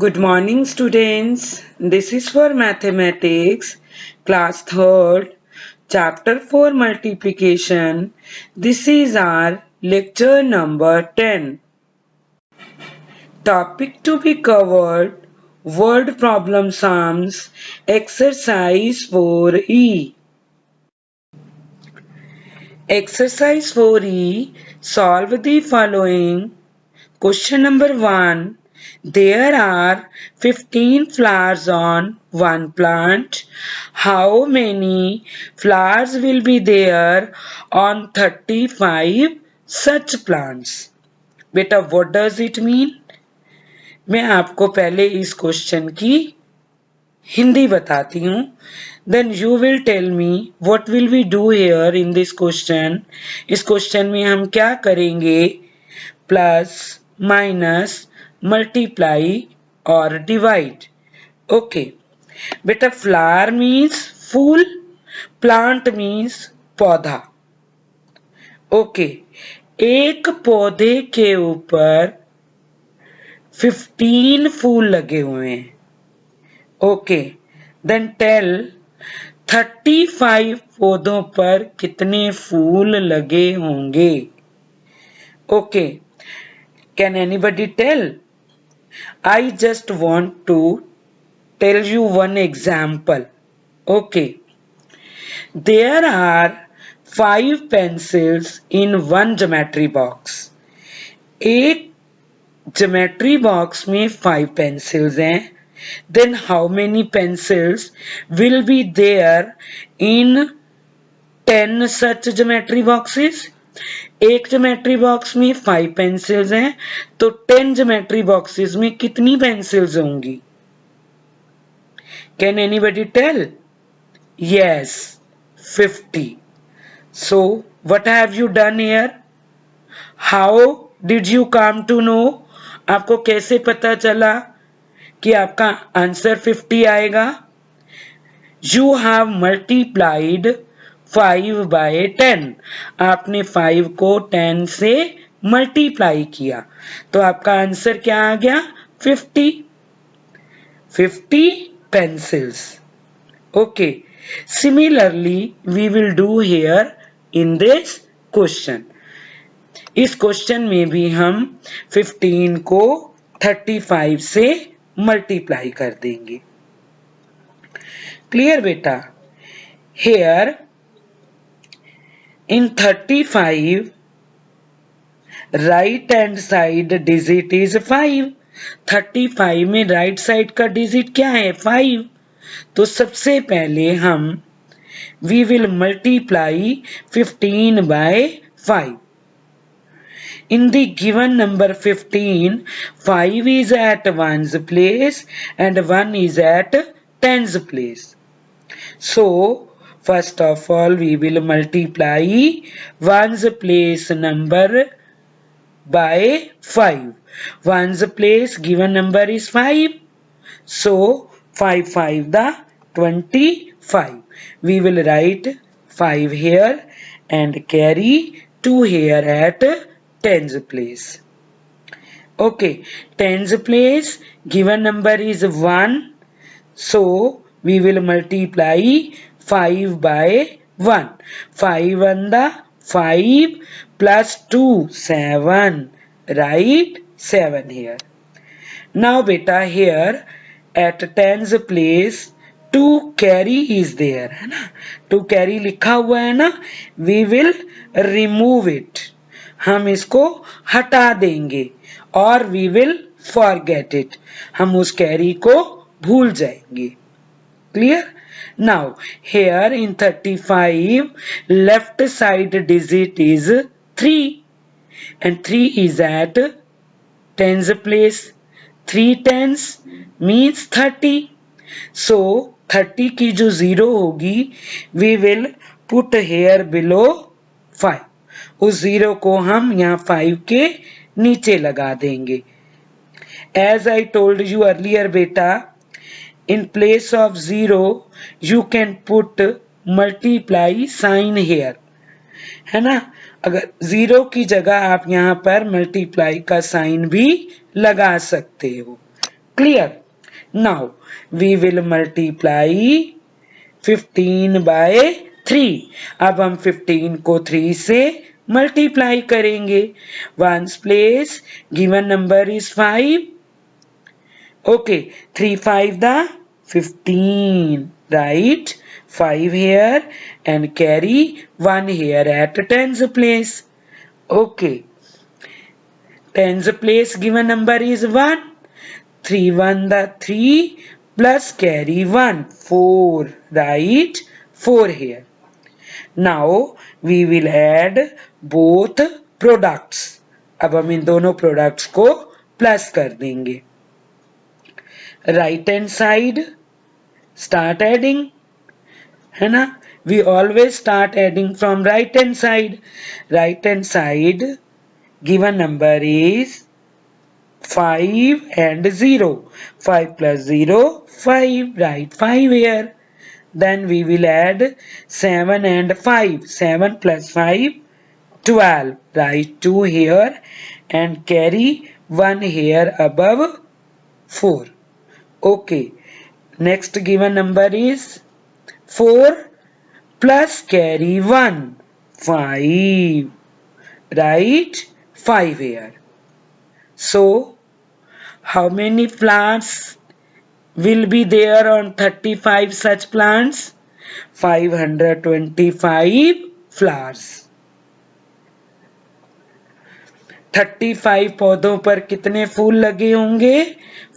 Good morning, students. This is for mathematics, class 3rd, chapter 4 multiplication. This is our lecture number 10. Topic to be covered, word problem sums, exercise 4E. Exercise 4E, solve the following. Question number 1. There are 15 flowers on one plant. How many flowers will be there on 35 such plants? बेटा what does it mean? मैं आपको पहले इस question की हिंदी बताती हूँ. Then you will tell me what will we do here in this question. इस question में हम क्या करेंगे? Plus minus multiply or divide. Okay. बेटा flower means फूल, plant means पौधा. Okay. एक पौधे के ऊपर 15 फूल लगे हुए हैं. Okay. Then tell 35 पौधों पर कितने फूल लगे होंगे? Okay. Can anybody tell? I just want to tell you one example. Okay. There are 5 pencils in one geometry box. एक geometry box में 5 pencils हैं. Then how many pencils will be there in 10 such geometry boxes? एक geometry box में 5 pencils हैं तो 10 geometry boxes में कितनी pencils होंगी? Can anybody tell? Yes, 50. So what have you done here? How did you come to know? आपको कैसे पता चला कि आपका आंसर 50 आएगा? You have multiplied 5 by 10. आपने 5 को 10 से मल्टीप्लाई किया तो आपका आंसर क्या आ गया? 50. 50 pencils. Okay. Similarly, we will do here in this question. इस क्वेश्चन में भी हम 15 को 35 से मल्टीप्लाई कर देंगे. क्लियर बेटा? Here in 35, right hand side digit is 5. 35 में right side का digit क्या है? 5. तो सबसे पहले हम we will multiply 15 by 5. In the given number 15, 5 is at 1's place and 1 is at 10's place. So, first of all, we will multiply 1's place number by 5. 1's place given number is 5. So, 5 5 the 25. We will write 5 here and carry 2 here at 10's place. Okay, 10's place given number is 1. So, we will multiply 5 by 1. 5 on the 5 plus 2, 7. Write 7 here. Now beta here at 10's place 2 carry is there. है ना? 2 carry लिखा हुआ है ना? We will remove it. हम इसको हटा देंगे और we will forget it. हम उस carry को भूल जाएंगे. Clear? Now, here in 35, left side digit is 3 and 3 is at 10's place. 3 tens means 30. So, 30 की जो 0 होगी, we will put here below 5. उस 0 को हम यहाँ 5 के नीचे लगा देंगे. As I told you earlier, beta, in place of 0 you can put multiply sign here. है ना? अगर 0 की जगह आप यहाँ पर multiply का साइन भी लगा सकते हो. Clear? Now we will multiply 15 by 3. अब हम 15 को 3 से मल्टीप्लाई करेंगे. Ones place, given number is 5. Okay, 3 5 the 15. Right? 5 here and carry 1 here at tens place. Okay. Tens place given number is 1. 3 1 the 3 plus carry 1. 4. Right? 4 here. Now we will add both products. अब हम इन दोनों products को plus कर देंगे. Right hand side start adding, है ना. We always start adding from right hand side. Right hand side given number is 5 and 0. 5 plus 0 5. Write 5 here. Then we will add 7 and 5. 7 plus 5 12. Write 2 here and carry 1 here above 4. Okay. Next given number is 4 plus carry 1. 5. Write 5 here. So how many flowers will be there on 35 such plants? 525 flowers. 35 पौधों पर कितने फूल लगे होंगे?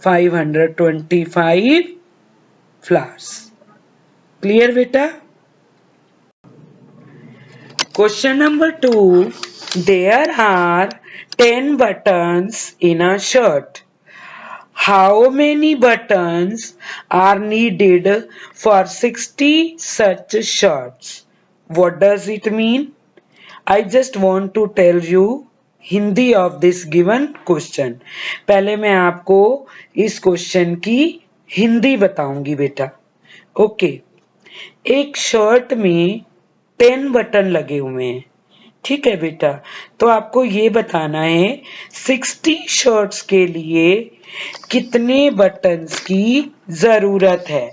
525 flowers. Clear बेटा? Question number 2. There are 10 buttons in a shirt. How many buttons are needed for 60 such shirts? What does it mean? I just want to tell you Hindi of this given question. पहले मैं आपको इस question की हिंदी बताऊंगी बेटा. Okay. एक shirt में 10 button लगे हुए हैं. ठीक है बेटा. तो आपको ये बताना है 60 शर्ट्स के लिए कितने बटन्स की जरूरत है.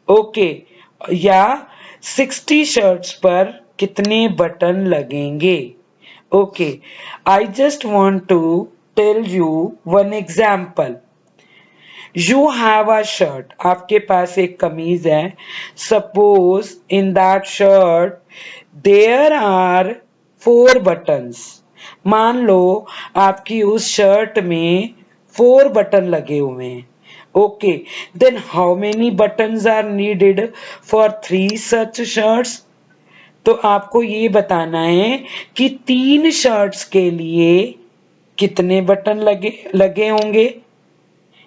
ओके. या 60 शर्ट्स पर कितने बटन लगेंगे. Okay. I just want to tell you one example. You have a shirt. आपके पास एक कमीज है. Suppose in that shirt there are 4 buttons. मान लो आपकी उस शर्ट में 4 बटन लगे हुए हैं. Okay. Then how many buttons are needed for 3 such shirts? तो आपको ये बताना है कि 3 शर्ट्स के लिए कितने बटन लगे होंगे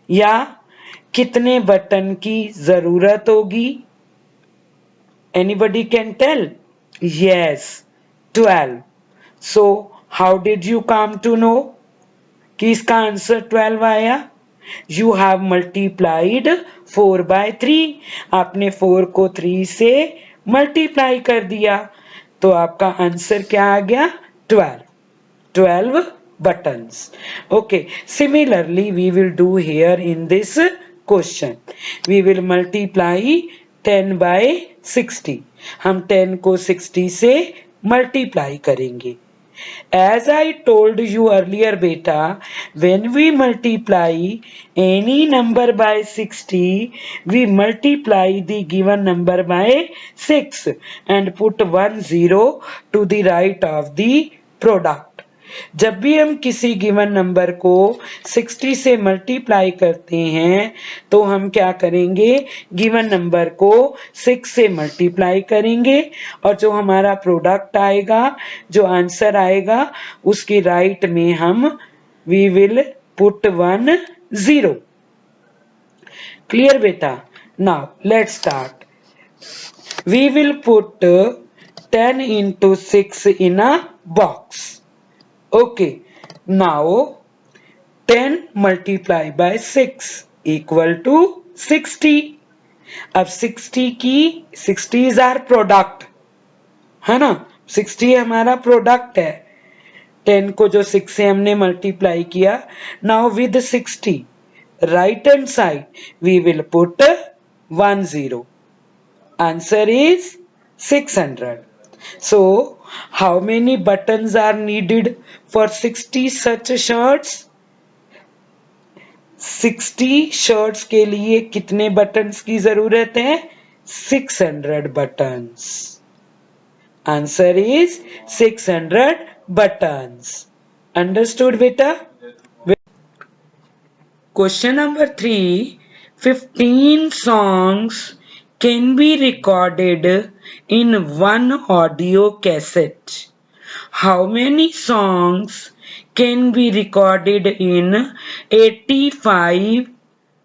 या कितने बटन की जरूरत होगी. Anybody can tell? Yes, 12. So how did you come to know कि इसका आंसर 12 आया? You have multiplied 4 by 3. आपने 4 को 3 से मल्टीप्लाई कर दिया तो आपका आंसर क्या आ गया? 12. 12 buttons. Okay. Similarly, we will do here in this question. We will multiply 10 by 60. हम 10 को 60 से मल्टीप्लाई करेंगे. As I told you earlier beta, when we multiply any number by 60, we multiply the given number by 6 and put 1 0 to the right of the product. जब भी हम किसी given number को 60 से मल्टीप्लाई करते हैं तो हम क्या करेंगे? गिवन नंबर को 6 से मल्टीप्लाई करेंगे और जो हमारा प्रोडक्ट आएगा, जो आंसर आएगा, उसके राइट में हम वी विल पुट 1 0. क्लियर बेटा? Now let's start. We will put 10 into 6 in a box. Okay, now 10 multiplied by 6 equal to 60. अब 60 की 60 is our product, है ना. 60 हमारा प्रोडक्ट है. 10 को जो 6 से हमने मल्टीप्लाई किया. Now with 60 right hand side we will put 10. Answer is 600. So, how many buttons are needed for 60 such shirts? 60 shirts के लिए कितने बटन्स की जरूरत है? 600 buttons. Answer is 600 buttons. Understood, beta? Question number 3. 15 songs can be recorded in one audio cassette. How many songs can be recorded in 85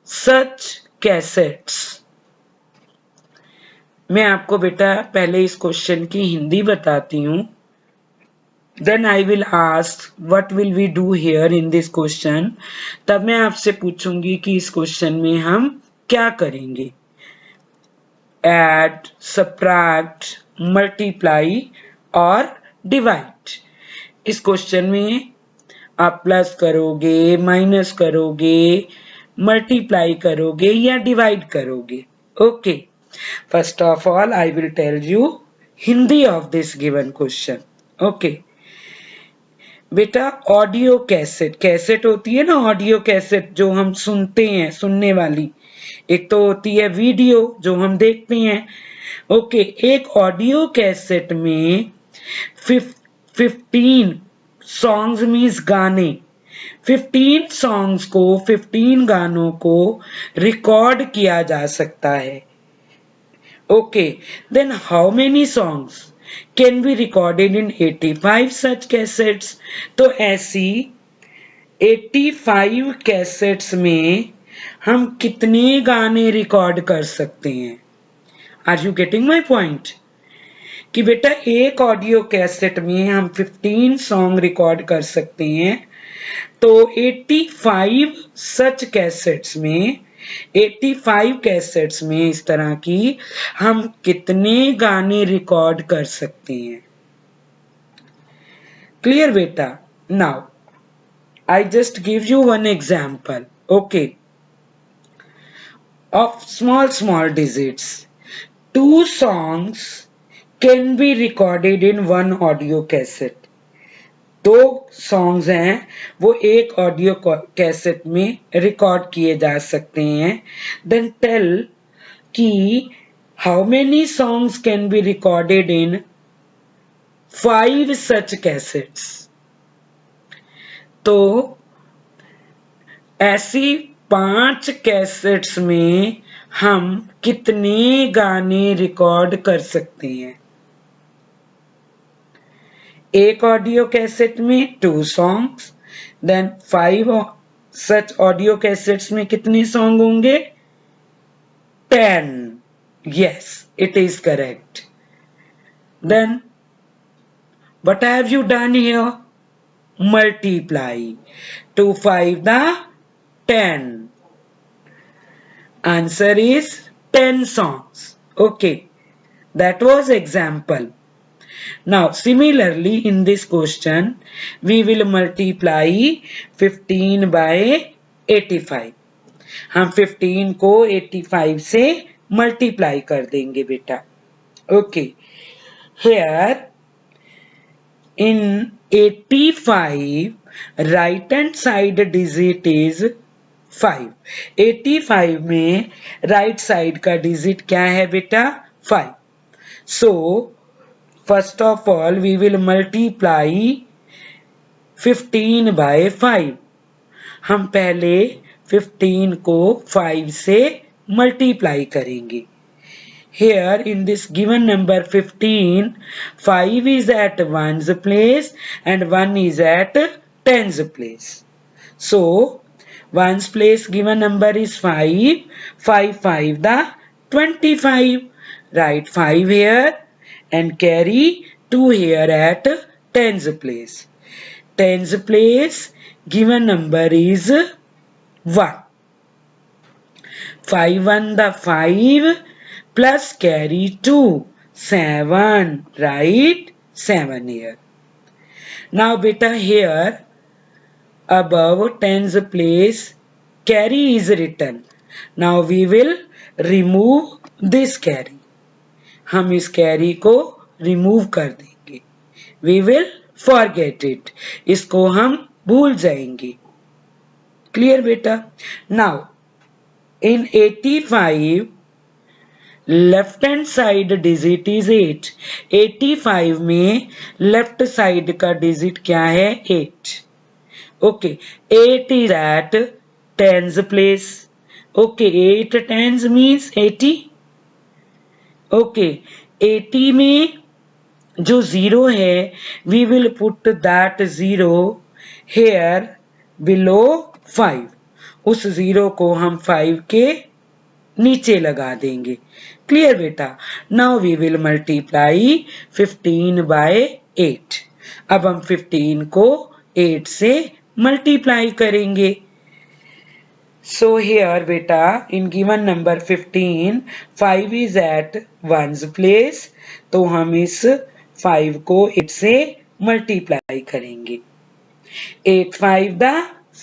such cassettes? मैं आपको बेटा पहले इस क्वेश्चन की हिंदी बताती हूँ. Then I will ask what will we do here in this question. तब मैं आपसे पूछूंगी कि इस क्वेश्चन में हम क्या करेंगे. Add, subtract, multiply और divide. इस क्वेश्चन में आप प्लस करोगे, माइनस करोगे, मल्टीप्लाई करोगे या डिवाइड करोगे. Okay. First of all I will tell you Hindi of this given question. Okay बेटा, ऑडियो कैसेट, कैसेट होती है ना ऑडियो कैसेट जो हम सुनते हैं, सुनने वाली. एक तो होती है वीडियो जो हम देखते हैं. ओके, एक ऑडियो कैसेट में 15 सॉन्ग्स मीन्स गाने, 15 सॉन्ग्स को, 15 गानों को रिकॉर्ड किया जा सकता है. Okay, then how many songs can be recorded in 85 such cassettes. तो ऐसी 85 कैसेट्स में हम कितने गाने रिकॉर्ड कर सकते हैं? Are you getting my point? कि बेटा एक ऑडियो कैसेट में हम 15 सॉन्ग रिकॉर्ड कर सकते हैं. तो 85 सच कैसेट्स में, 85 कैसेट्स में इस तरह की हम कितने गाने रिकॉर्ड कर सकते हैं? क्लियर बेटा? Now I just give you one example. Okay, of small digits. 2 songs can be recorded in one audio cassette. 2 songs हैं वो एक ऑडियो कैसेट में रिकॉर्ड किए जा सकते हैं. देन टेल कि how many songs can be recorded in 5 such cassettes. तो ऐसी 5 कैसेट्स में हम कितने गाने रिकॉर्ड कर सकते हैं? एक ऑडियो कैसेट में 2 songs, देन 5 सच ऑडियो कैसेट्स में कितने सॉन्ग होंगे? 10. Yes, it is correct. Then what have you done here? Multiply. 2 5 the 10. Answer is 10 songs. Okay, that was example. Now similarly in this question we will multiply 15 by 85. हम 15 को 85 से multiply कर देंगे बेटा. Okay, here in 85 right hand side digit is 5. 85 में right side का digit क्या है बेटा? 5. So first of all we will multiply 15 by 5. हम पहले 15 को 5 से मल्टीप्लाई करेंगे. Here in this given number 15, 5 is at 1's place and 1 is at 10's place. So 1's place given number is 5. 5 5 the 25. Write 5 here and carry 2 here at 10's place. 10's place given number is 1. 5 1 the 5 plus carry 2, 7. Write 7 here. Now beta here above 10's place carry is written. Now we will remove this carry. हम इस carry को remove कर देंगे. We will forget it. इसको हम भूल जाएंगे. Clear बेटा? Now in 85 left hand side digit is 8. 85 में लेफ्ट साइड का डिजिट क्या है? 8. Okay, 8 is at tens place. Okay, 8 tens means 80. Okay, 80 में जो 0 है we will put that 0 here below 5. उस 0 को हम 5 के नीचे लगा देंगे. क्लियर बेटा? Now we will multiply 15 by 8. अब हम 15 को 8 से मल्टीप्लाई करेंगे. सो हियर बेटा in given number 15 5 is at ones place, तो हम इस 5 को 8 से मल्टीप्लाई करेंगे. 8 5 दा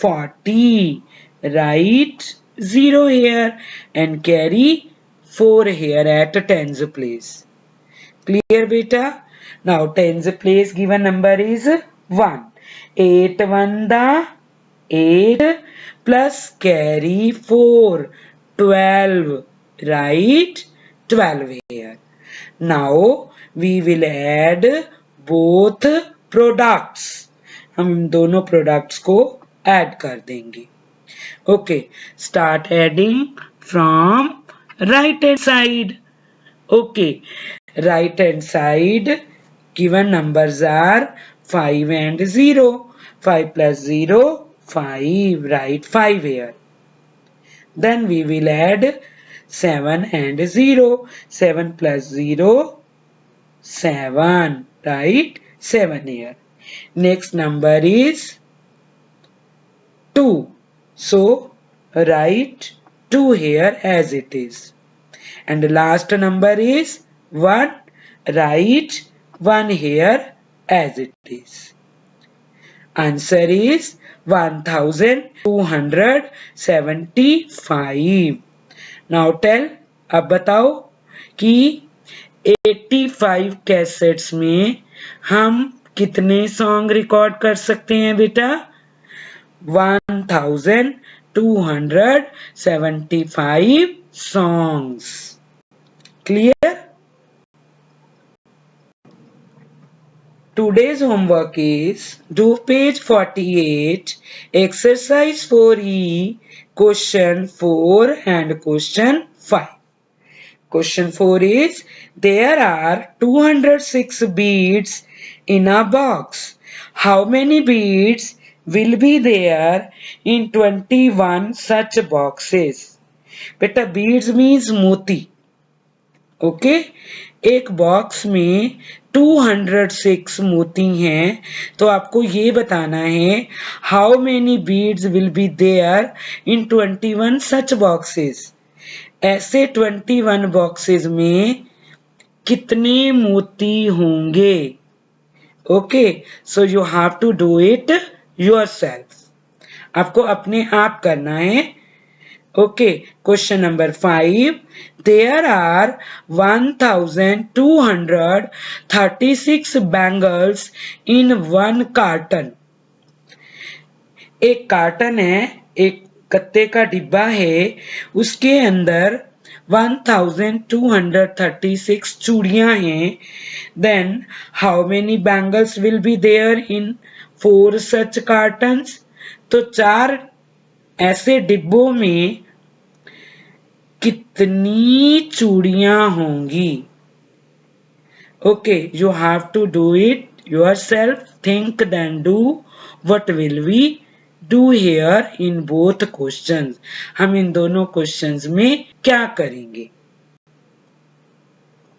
40. Right 0 here and carry 4 here at tens place. Clear beta? Now tens place given number is 1. 8 1 da 8 plus carry 4 12. Right? 12 here. Now we will add both products. हम दोनों products को add कर देंगे. Okay, start adding from right hand side. Okay, right hand side given numbers are 5 and 0. 5 plus 0 5. Write 5 here. Then we will add 7 and 0. 7 plus 0 7. Write 7 here. Next number is 2. So write 2 here as it is. And the last number is 1. Write 1 here as it is. Answer is 1275. Now tell, अब बताओ कि 85 cassettes में हम कितने song record कर सकते हैं बेटा? 1275 songs. Clear? Today's homework is do page 48, exercise 4E, question 4 and question 5. Question 4 is there are 206 beads in a box. How many beads will be there in 21 such boxes? बेटा beads means मोती. Okay, एक box में 206 मोती हैं, तो आपको ये बताना है how many beads will be there in 21 such boxes. ऐसे 21 बॉक्सेस में कितने मोती होंगे? Okay, so you have to do it yourself. आपको अपने आप करना है. Okay, question number 5. There are 1236 bangles in one carton. एक कार्टन है, एक कत्ते का डिब्बा है, उसके अंदर 1236 चूड़ियां हैं. Then how many bangles will be there in 4 such cartons? तो 4 ऐसे डिब्बों में कितनी चूड़ियां होंगी? Okay, you have to do it yourself. Think then do. What will we do here in both questions? हम इन दोनों क्वेश्चंस में क्या करेंगे?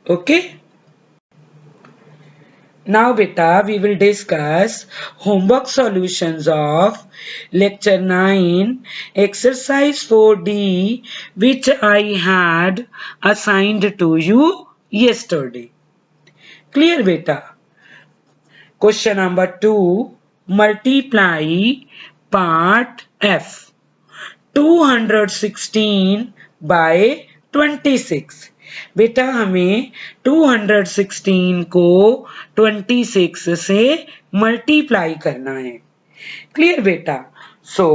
Okay, now beta we will discuss homework solutions of lecture 9 exercise 4D which I had assigned to you yesterday. Clear beta? Question number 2, multiply part F. 216 by 26। बेटा हमें 216 को 26 से मल्टीप्लाई करना है। क्लियर बेटा? So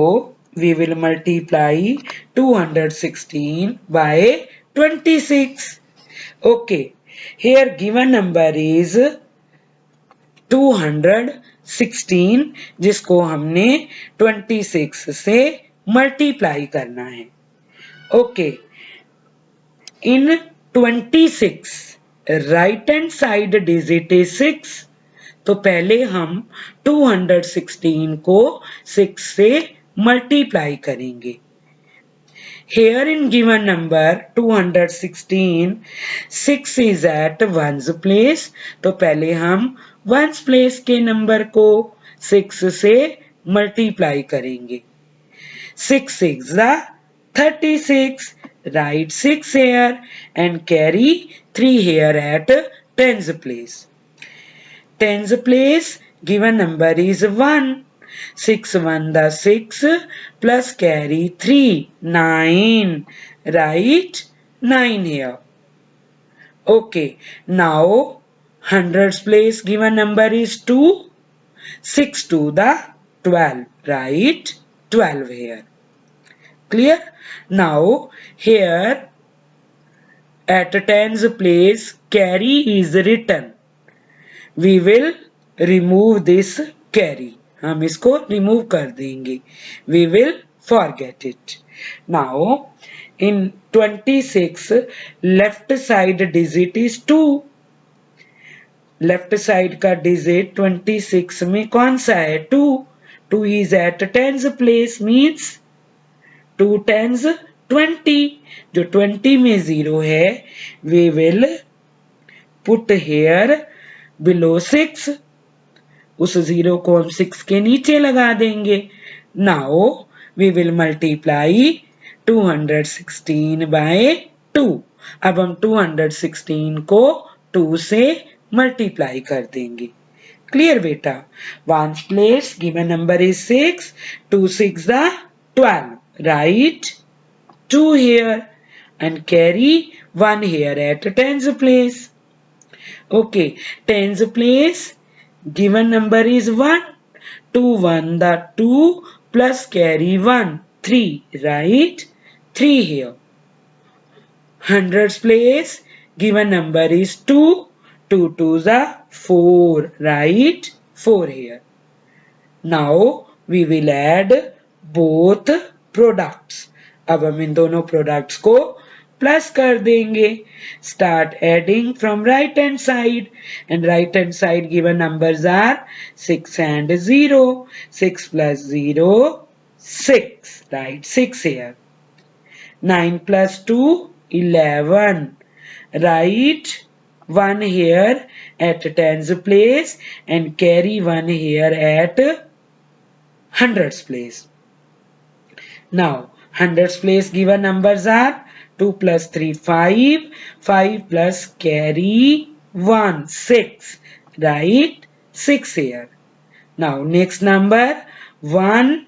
we will multiply 216 by 26। Okay, here given number is 216 जिसको हमने 26 से मल्टीप्लाई करना है। Okay, in 26 right hand side digit is 6, तो पहले हम 216 को 6 से मल्टीप्लाई करेंगे। Here in given number 216, 6 is at ones place, तो पहले हम ones place के नंबर को 6 से मल्टीप्लाई करेंगे। 6 6 36, write 6 here and carry 3 here at tens place। Tens place given number is 1, 6 1 6 plus carry 3 9, write 9 here। Okay, now hundreds place given number is 2, 6 2 12, write 12 here। Clear? Now here at tens place carry is written, we will remove this carry, हम इसको remove कर देंगे। We will forget it। Now in 26 left side digit is 2। Left side का digit 26 में कौन सा है? 2। 2 is at tens place means 2 tens 20। जो 20 में 0 है we will put here below 6, उस 0 को हम 6 के नीचे लगा देंगे। Now we will multiply 216 by 2। अब हम 216 को 2 से मल्टीप्लाई कर देंगे। क्लियर बेटा? Ones place given number is 6, 2 6 12, write 2 here and carry 1 here at tens place। Okay, tens place given number is 1, 2 1 2 plus carry 1 3, write 3 here। Hundreds place given number is 2, 2 2 4, write 4 here। Now we will add both products। अब हम इन दोनों products को plus कर देंगे। Start adding from right hand side, and right hand side given numbers are 6 and 0। 6 plus 0 6, write 6 here। 9 plus 2 11, write 1 here at tens place and carry 1 here at hundreds place। Now hundreds place given numbers are 2 plus 3 5, 5 plus carry 1 6, write 6 here। Now next number 1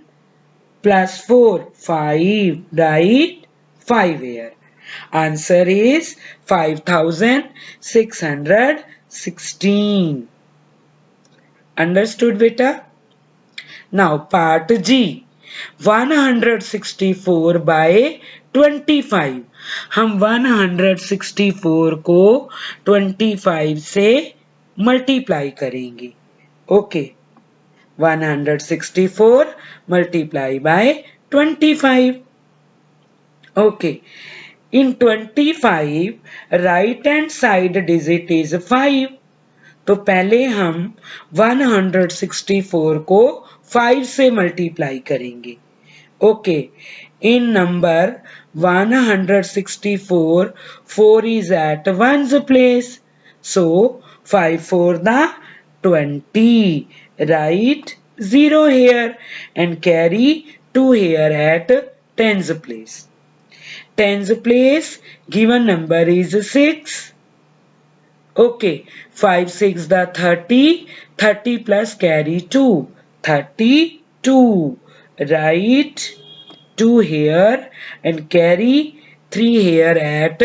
plus 4 5, write 5 here। Answer is 5616। Understood beta? Now part G, 164 by 25। हम 164 को 25 से multiply करेंगे। Okay, 164 multiply by 25। Okay, in 25 right hand side digit is 5, तो पहले हम 164 को 5 से multiply करेंगे। Okay, in number 164 4 is at ones place, so 5 4 20, write 0 here and carry 2 here at tens place। Tens place given number is 6। Okay, 5 6 30, 30 plus carry 2, 32, write 2 here and carry 3 here at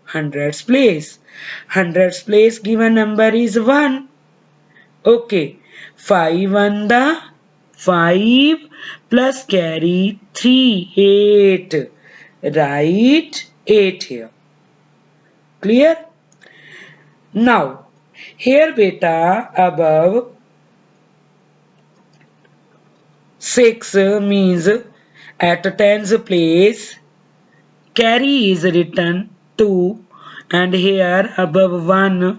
hundreds place. Hundreds place given number is 1. Okay, 5 on the 5 plus carry 3, 8. Write 8 here. Clear? Now, here beta above 6 means at tens place carry is written 2 and here above 1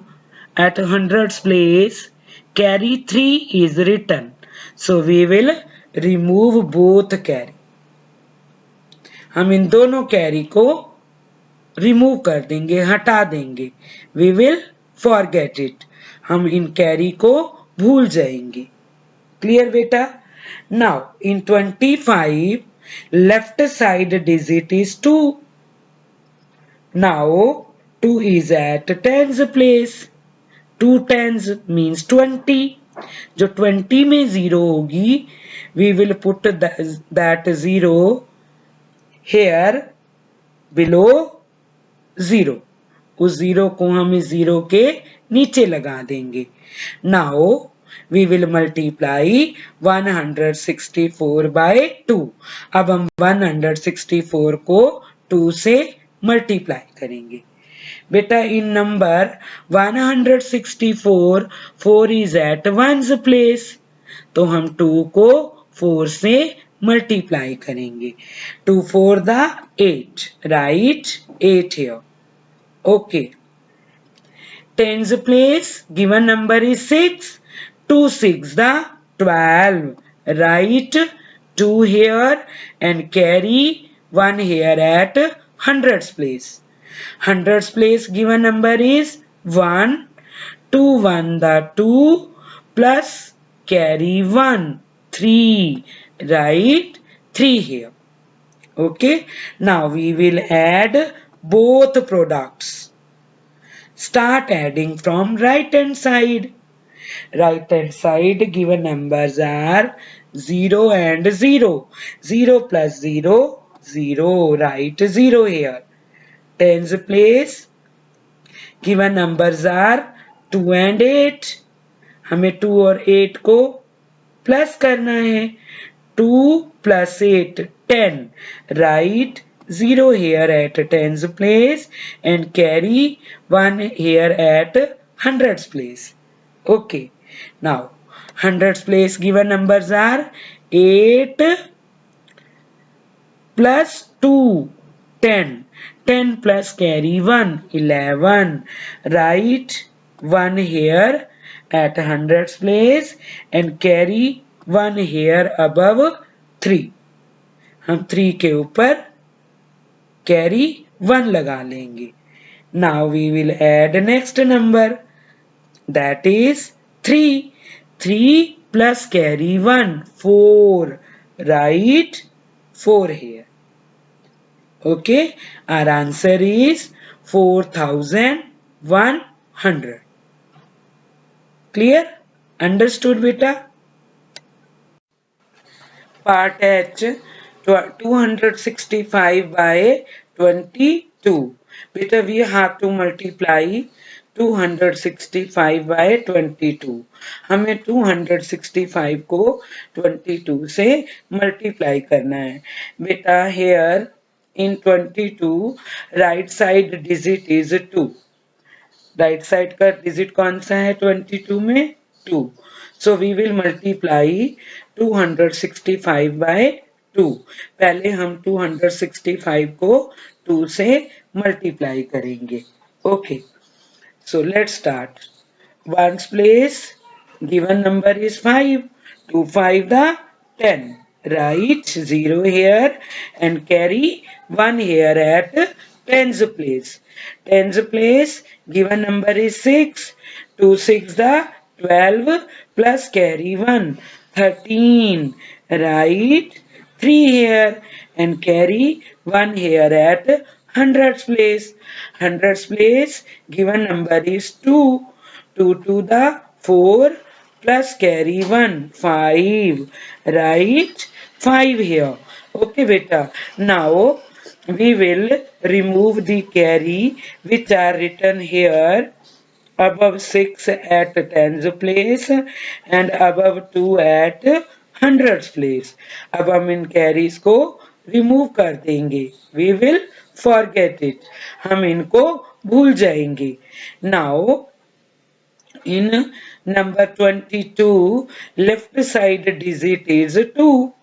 at hundreds place carry 3 is written. So we will remove both carry. हम इन दोनों carry को remove कर देंगे, हटा देंगे. We will forget it. हम इन carry को भूल जाएंगे. Clear बेटा? Now in 25 left side digit is 2. Now 2 is at tens place. 2 tens means 20. जो 20 में 0 होगी, we will put that 0 here below 0. उस 0 को हम इस 0 के नीचे लगा देंगे. Now we will multiply 164 by 2. अब हम 164 को 2 से मल्टीप्लाई करेंगे. बेटा इन number 164 4 is at ones place, तो हम 2 को 4 से मल्टीप्लाई करेंगे. 2 4 the 8. Write 8 here. Okay. Tens place given number is 6. 2 6 the 12. Write 2 here and carry 1 here at hundreds place. Hundreds place given number is 1. 2 1 the 2 plus carry 1 3. Write 3 here. Okay. Now we will add both products. Start adding from right hand side. Right hand side given numbers are 0 and 0. 0 plus 0 0. Write 0 here. Tens place given numbers are 2 and 8. हमें 2 और 8 को plus करना है. 2 plus 8 10. Write 0 here at tens place and carry 1 here at hundreds place. Okay. Now hundreds place given numbers are 8 plus 2 10. 10 plus carry 1 11. Write 1 here at hundreds place and carry 1 here above 3. हम 3 के ऊपर carry 1 लगा लेंगे. Now we will add next number, that is 3. 3 plus carry 1 4. Write 4 here. Okay, our answer is 4100. Clear? Understood beta? Part H 265 by 22. Beta we have to multiply 265 by 22. हमें 265 को 22 से multiply करना है. बेटा here in 22 right side digit is 2. Right side का digit कौन सा है 22 में 2. So we will multiply 265 by 2. पहले हम 265 को 2 से multiply करेंगे. Okay. So let's start. Ones place given number is 5. 2 5 the 10. Write 0 here and carry 1 here at tens place. Tens place given number is 6. 2 6 the 12 plus carry 1 13. Write 3 here and carry 1 here at hundreds place. Hundreds place given number is 2. 2 to the 4 plus carry 1 5. Write 5 here. Okay, beta. Now we will remove the carry which are written here above 6 at tens place and above 2 at hundreds place. अब हम इन carries को remove कर देंगे. We will forget it. हम इनको भूल जाएंगे. Now in number 22, left side digit is 2.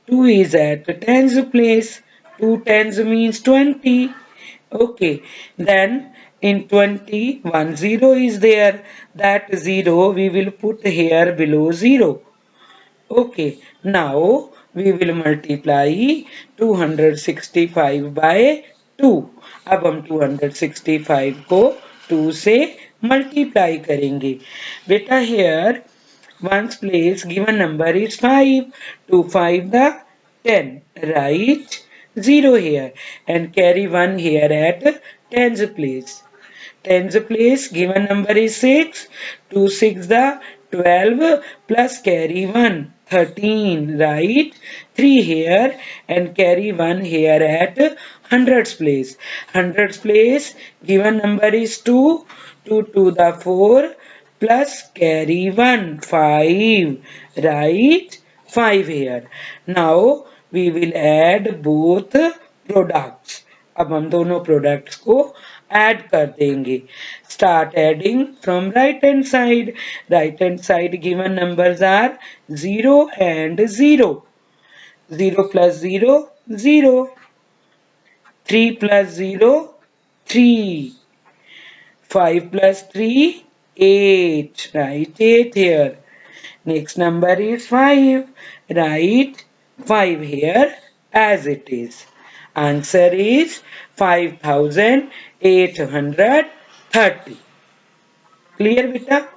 2 is at tens place. 2 tens means 20. Okay, then in 20, 1 0 is there. That 0 we will put here below 0. Okay, now we will multiply 265 by 2. अब हम 265 को 2 से multiply करेंगे. बेटा here ones place given number is 5. 2 5 the 10. Write 0 here and carry 1 here at tens place. Tens place given number is 6. 2 6 the 12 plus carry 1 13. Write 3 here and carry 1 here at hundreds place. Hundreds place given number is 2. 2 to the 4 plus carry 1 5. Write 5 here. Now we will add both products. अब हम दोनों products को add कर देंगे. Start adding from right hand side. Right hand side given numbers are 0 and 0. 0 plus 0, 0. 3 plus 0, 3. 5 plus 3, 8. Write 8 here. Next number is 5. Write 5 here as it is. Answer is 5830. Clear, beta?